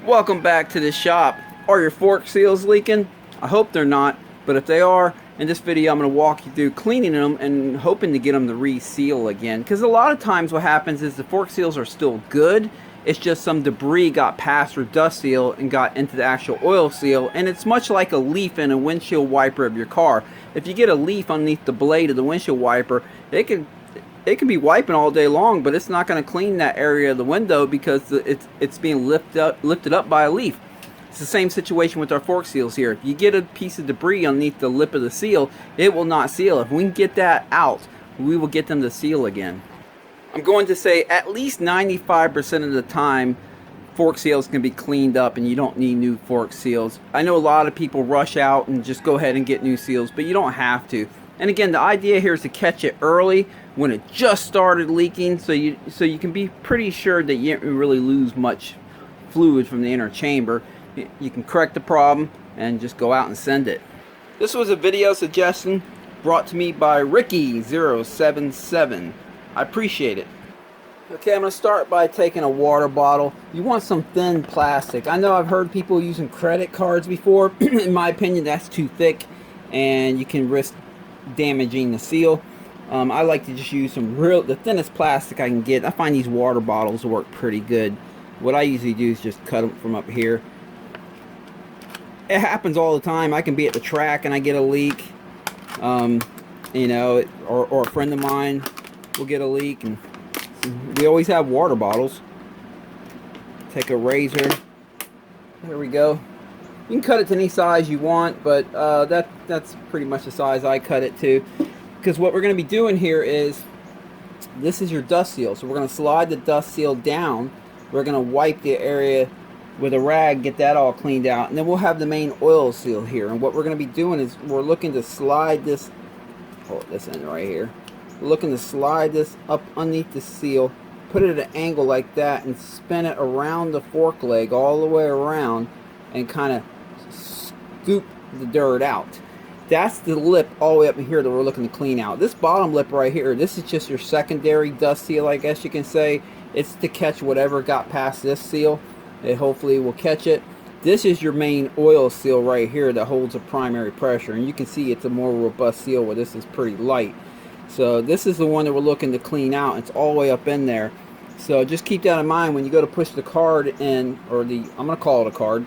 Welcome back to the shop. Are your fork seals leaking? I hope they're not, but if they are, in this video I'm going to walk you through cleaning them and hoping to get them to reseal again. Because a lot of times what happens is the fork seals are still good, it's just some debris got past your dust seal and got into the actual oil seal, and it's much like a leaf in a windshield wiper of your car. If you get a leaf underneath the blade of the windshield wiper, it can be wiping all day long, but it's not going to clean that area of the window because it's being lifted up by a leaf. It's the same situation with our fork seals here. If you get a piece of debris underneath the lip of the seal, it will not seal. If we can get that out, we will get them to seal again. I'm going to say at least 95% of the time, fork seals can be cleaned up and you don't need new fork seals. I know a lot of people rush out and just go ahead and get new seals, but you don't have to. And again, the idea here is to catch it early when it just started leaking, so you can be pretty sure that you didn't really lose much fluid from the inner chamber. You can correct the problem and just go out and send it. This was a video suggestion brought to me by Ricky077. I appreciate it. Okay, I'm going to start by taking a water bottle. You want some thin plastic. I know I've heard people using credit cards before. In my opinion, that's too thick and you can risk damaging the seal. I like to just use the thinnest plastic I can get. I find these water bottles work pretty good. What I usually do is just cut them from up here. It happens all the time. I can be at the track and I get a leak, you know, or a friend of mine will get a leak, and we always have water bottles. Take a razor. There we go. You can cut it to any size you want, but that's pretty much the size I cut it to. Because what we're going to be doing here is, this is your dust seal. So we're going to slide the dust seal down. We're going to wipe the area with a rag, get that all cleaned out. And then we'll have the main oil seal here. And what we're going to be doing is we're looking to slide this, hold this end right here. We're looking to slide this up underneath the seal, put it at an angle like that, and spin it around the fork leg all the way around and kind of scoop the dirt out. That's the lip all the way up in here that we're looking to clean out. This bottom lip right here, this is just your secondary dust seal, I guess you can say. It's to catch whatever got past this seal. It hopefully will catch it. This is your main oil seal right here that holds the primary pressure. And you can see it's a more robust seal where this is pretty light. So this is the one that we're looking to clean out. It's all the way up in there. So just keep that in mind when you go to push the card in, or I'm going to call it a card.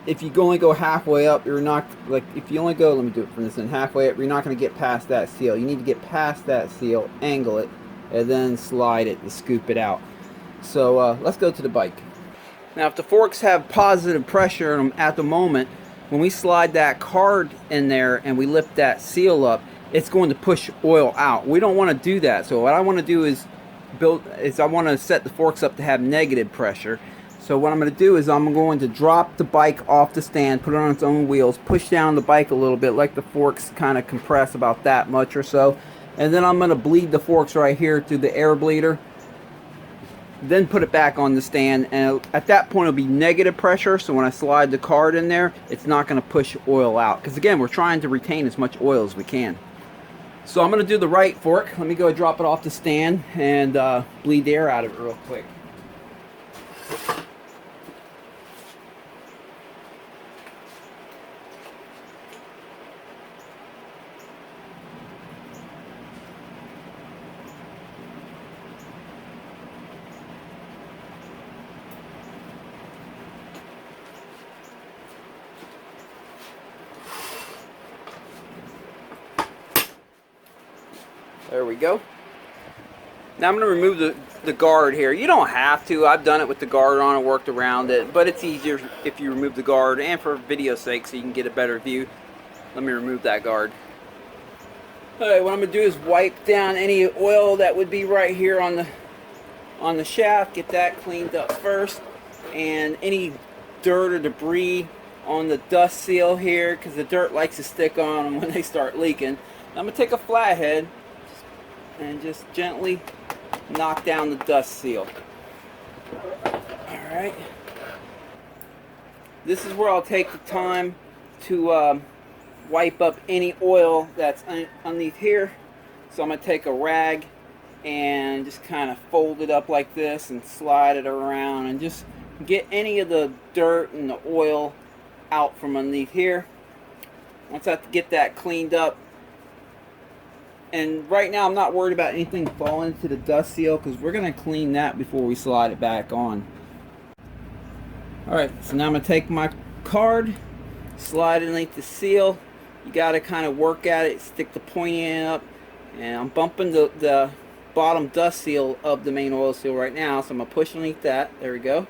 If you only go halfway up, you're not, like, if you only go, let me do it from this end, halfway up, you're not going to get past that seal. You need to get past that seal, angle it, and then slide it and scoop it out. So let's go to the bike. Now, if the forks have positive pressure in them at the moment, when we slide that card in there and we lift that seal up, it's going to push oil out. We don't want to do that. So what I want to do is I want to set the forks up to have negative pressure. So what I'm going to do is I'm going to drop the bike off the stand, put it on its own wheels, push down the bike a little bit, like the forks kind of compress about that much or so. And then I'm going to bleed the forks right here through the air bleeder. Then put it back on the stand, and at that point it'll be negative pressure, so when I slide the card in there, it's not going to push oil out. Because again, we're trying to retain as much oil as we can. So I'm going to do the right fork. Let me go drop it off the stand and bleed the air out of it real quick. There we go. Now I'm going to remove the guard here. You don't have to. I've done it with the guard on and worked around it, but it's easier if you remove the guard, and for video's sake so you can get a better view. Let me remove that guard. Alright, what I'm going to do is wipe down any oil that would be right here on the shaft. Get that cleaned up first. And any dirt or debris on the dust seal here, because the dirt likes to stick on them when they start leaking. I'm going to take a flathead and just gently knock down the dust seal. Alright. This is where I'll take the time to wipe up any oil that's underneath here. So I'm going to take a rag and just kind of fold it up like this and slide it around and just get any of the dirt and the oil out from underneath here. Once I get that cleaned up, and right now I'm not worried about anything falling into the dust seal because we're going to clean that before we slide it back on. Alright, so now I'm going to take my card, slide it underneath the seal. You got to kind of work at it, stick the pointy end up, and I'm bumping the bottom dust seal of the main oil seal right now, so I'm going to push underneath that. There we go.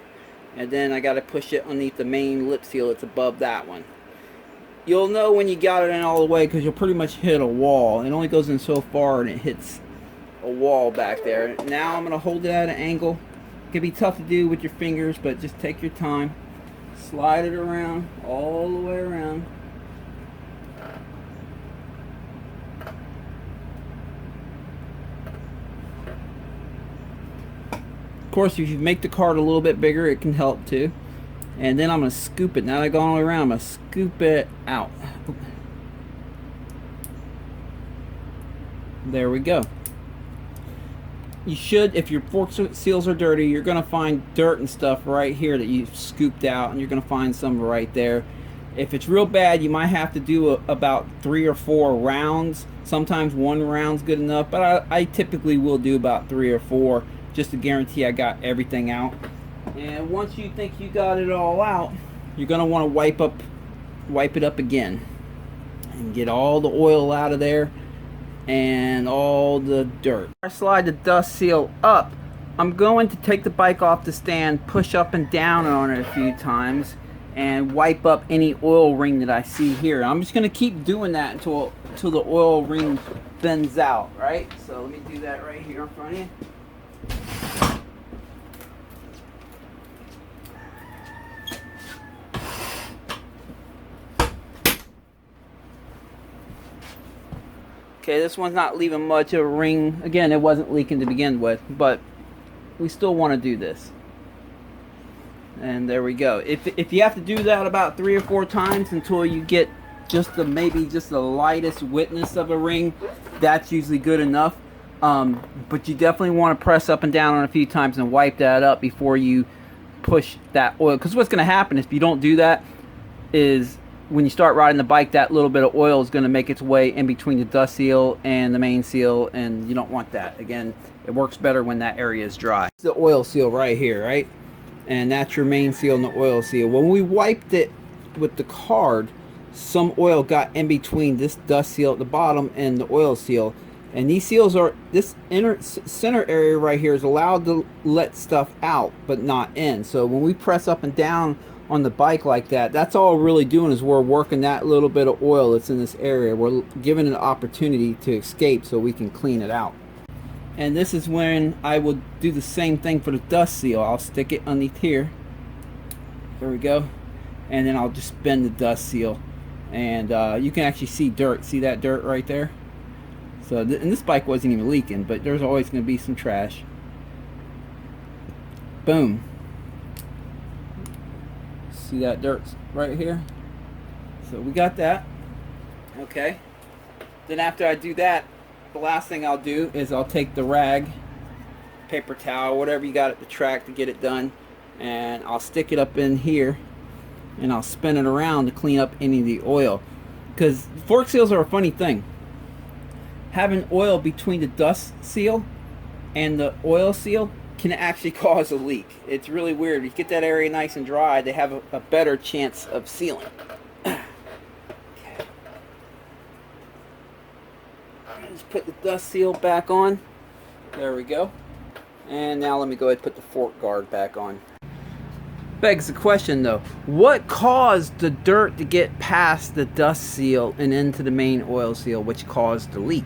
And then I got to push it underneath the main lip seal that's above that one. You'll know when you got it in all the way because you'll pretty much hit a wall. It only goes in so far and it hits a wall back there. Now I'm going to hold it at an angle. It can be tough to do with your fingers, but just take your time. Slide it around, all the way around. Of course, if you make the card a little bit bigger, it can help too. And then I'm going to scoop it. Now that I go all the way around, I'm going to scoop it out. There we go. You should, if your fork seals are dirty, you're going to find dirt and stuff right here that you've scooped out, and you're going to find some right there. If it's real bad, you might have to do about 3 or 4 rounds. Sometimes 1 round's good enough, but I typically will do about 3 or 4 just to guarantee I got everything out. And once you think you got it all out, you're going to want to wipe it up again and get all the oil out of there and all the dirt. I slide the dust seal up. I'm going to take the bike off the stand, push up and down on it a few times, and wipe up any oil ring that I see here. I'm just going to keep doing that until the oil ring thins out, right? So let me do that right here in front of you. Okay, this one's not leaving much of a ring. Again, it wasn't leaking to begin with, but we still want to do this. And there we go. If you have to do that about 3 or 4 times until you get just maybe the lightest witness of a ring, that's usually good enough. But you definitely want to press up and down on a few times and wipe that up before you push that oil. Because what's going to happen if you don't do that is, when you start riding the bike, that little bit of oil is going to make its way in between the dust seal and the main seal, and you don't want that. Again, it works better when that area is dry. It's the oil seal right here, right? And that's your main seal and the oil seal. When we wiped it with the card, some oil got in between this dust seal at the bottom and the oil seal. And these seals are, this center area right here is allowed to let stuff out, but not in. So when we press up and down on the bike like that, that's all we're really doing is we're working that little bit of oil that's in this area. We're giving it an opportunity to escape so we can clean it out. And this is when I will do the same thing for the dust seal. I'll stick it underneath here. There we go. And then I'll just spin the dust seal. And you can actually see dirt. See that dirt right there? So, and this bike wasn't even leaking, but there's always going to be some trash. Boom. See that dirt right here? So we got that. Okay. Then after I do that, the last thing I'll do is I'll take the rag, paper towel, whatever you got at the track to get it done, and I'll stick it up in here and I'll spin it around to clean up any of the oil. Because fork seals are a funny thing. Having oil between the dust seal and the oil seal can actually cause a leak. It's really weird. You get that area nice and dry, they have a better chance of sealing. Okay. Just put the dust seal back on. There we go. And now let me go ahead and put the fork guard back on. Begs the question though, what caused the dirt to get past the dust seal and into the main oil seal, which caused the leak?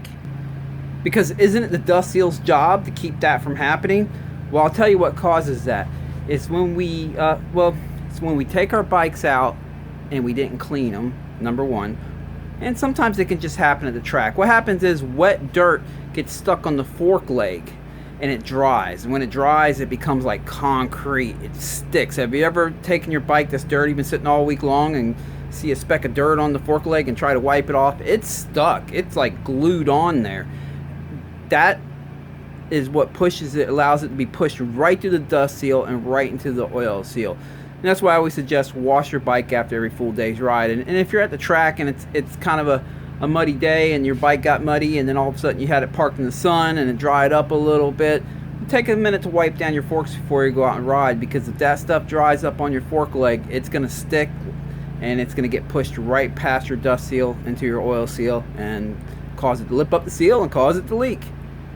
Because isn't it the dust seal's job to keep that from happening? Well, I'll tell you what causes that. It's when we, it's when we take our bikes out and we didn't clean them, number one. And sometimes it can just happen at the track. What happens is wet dirt gets stuck on the fork leg and it dries. And when it dries, it becomes like concrete. It sticks. Have you ever taken your bike that's dirty, been sitting all week long, and see a speck of dirt on the fork leg and try to wipe it off? It's stuck. It's like glued on there. That is what pushes it, allows it to be pushed right through the dust seal and right into the oil seal. And that's why I always suggest wash your bike after every full day's ride. And if you're at the track and it's kind of a muddy day and your bike got muddy and then all of a sudden you had it parked in the sun and it dried up a little bit, take a minute to wipe down your forks before you go out and ride, because if that stuff dries up on your fork leg, it's going to stick and it's going to get pushed right past your dust seal into your oil seal and cause it to lip up the seal and cause it to leak.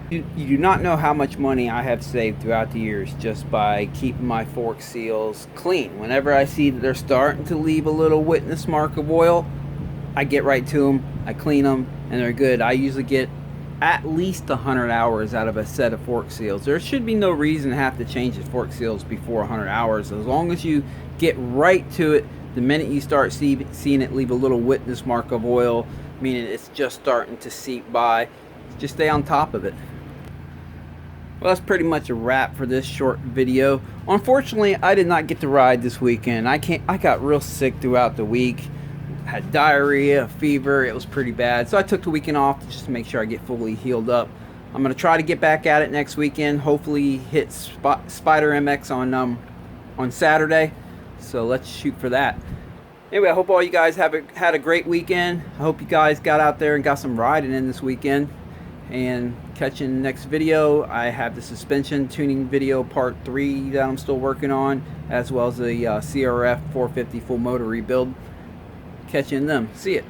You do not know how much money I have saved throughout the years just by keeping my fork seals clean. Whenever I see that they're starting to leave a little witness mark of oil, I get right to them, I clean them, and they're good. I usually get at least 100 hours out of a set of fork seals. There should be no reason to have to change the fork seals before 100 hours. As long as you get right to it, the minute you start seeing it leave a little witness mark of oil, meaning it's just starting to seep by, just stay on top of it. Well, that's pretty much a wrap for this short video. Unfortunately, I did not get to ride this weekend. I got real sick throughout the week. Had diarrhea, fever, it was pretty bad. So I took the weekend off just to make sure I get fully healed up. I'm going to try to get back at it next weekend. Hopefully hit Spider MX on Saturday. So let's shoot for that. Anyway, I hope all you guys had a great weekend. I hope you guys got out there and got some riding in this weekend. And catch you in the next video. I have the suspension tuning video part 3 that I'm still working on, as well as the CRF 450 full motor rebuild. Catch you in them. See ya.